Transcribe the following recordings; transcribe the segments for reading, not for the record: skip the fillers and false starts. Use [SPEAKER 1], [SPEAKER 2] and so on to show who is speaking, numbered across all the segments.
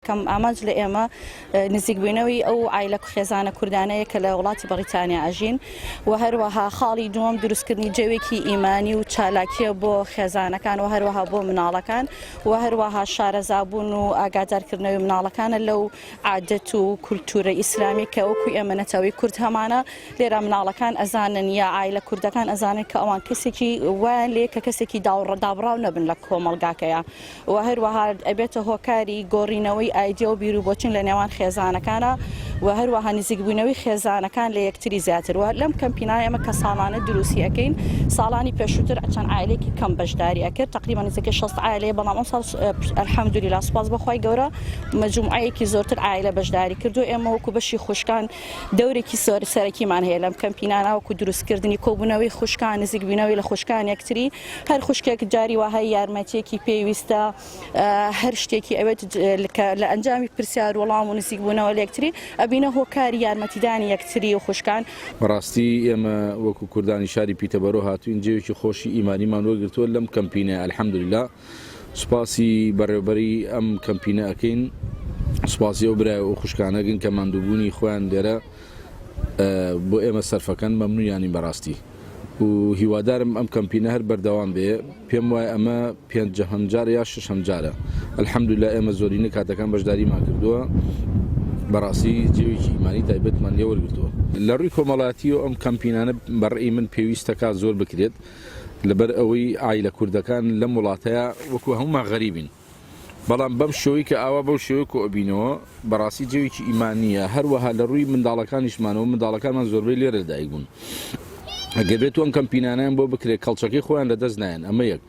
[SPEAKER 1] کەم ئامانج لە ئێمە نزیکبوونەوەی ئەو عایلە خێزانە کوردانەیە کە لە وڵاتی بەریتانیا ئەژین و هەروەها خاڵی دووەم دروستکردنی جێوێکی ئیمانی و چالاکیە بۆ خێزانەکان و هەروەها بۆ مناڵەکان و هەروەها شارەزابوون و ئاگادارکردنەوەی مناڵەکانە لەو عادەت و کولتورە ئیسلامی کە وەکوی ئێمە نەتەوەی کورد هەمانە لێرە مناڵەکان ئەزانن یا عایلە کوردەکان ئەزانن کە ئەوان کەسێکی وایان لێ کە کەسێکی دابڕاو نەبن لە کۆمەڵگاکەیە و هەروەها ئەبێتە هۆکاری گۆڕینەوەی ئایدیا و بیرروبۆچین لە نێوان خێزانەکانە و هەروەها نزیکبوونەوەی خێزانەکان لە یەکتری زیاتر وە لەم کەمپینای ئەمە کە ساڵانە دروستی ئەەکەین ساڵانی پێشووتر چەند عایلێکی کەم بەشداری ئەکرد تقریبا نزیکەی 60 عایلەیە بەڵام ئەم ساڵ ئەلحەمدولیلا سوپاس بەخوای گەورە مەجموعەیەکی زۆرتر عایلە بەشداری کردو ئێمە وەکو بەشی خوشکان دەورێکی سەرەکیمان هەیە لەم کەمپینانە وەکو دروستکردنی کۆبوونەوەی خوشکان نزیکبوونەوەی لە خوشکان یەکتری هەر خوشکێک جاری وهەیە یارمەتیەکی پێویستە هەر شتێکی ئەوێت لە ئەنجامی پرسیار وەڵام و نزیکبوونەوە لە یەکتری ئەبینە هۆکاری یارمەتیدانی یەکتری و خوشکان
[SPEAKER 2] بەڕاستی ئێمە وەکو کوردانی شاری پیتەبەرۆ هاتوین جێوێکی خۆشی ئیمانیمان وەرگرتووە لەم کەمپینە ئەلحەمدولیلا سوپاسی بەڕێوەبەری ئەم کەمپینە ئەەکەین سوپاسی ئەو برای و خوشکانەگەن کە ماندووبوونی خۆیان لێرە بۆ ئێمە سەرفەکەن مەمنونیانی بەڕاستی و هیوادارم ئەم کەمپینە هەر بەردەوام بێ پێم وایە ئەمە پێنجەهەم جارە یا شەشەم جارە ئەلحەمدولیلا ئێمە زۆرینە کاتەکان بەشداریمان کردووە بەڕاستی جێوێکی ئیمانی تایبەتمان لێ وەرگرتووە لە ڕووی کۆمەڵاتی و ئەم کەمپینانە بەڕێی من پێویستەکە زۆر بکرێت لەبەر ئەوەی عایلە کوردەکان لەم وڵاتەیە وەکو هەمومان غەریبین بەڵام بەم شێوەی کە ئاوا بەو شێوەی کۆ ئەبینەوە بەڕاستی جێوێکی ئیمانیە هەروەها لە ڕووی منداڵەکانیشمانەوە منداڵەکانمان زۆربەی لێرە لەدایک بوون ئەگەر بێت ئەم کەمپینانیان بۆ بکرێت کەڵچەکەی خۆیان لەدەست نایەن ئەمە یەک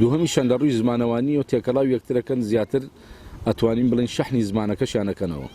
[SPEAKER 2] دووهەمیشان لە ڕووی زمانەوانی و تێکەڵاو یەکترەکەن زیاتر ئەتوانین بڵین شەحنی زمانەکەشیانەکەنەوە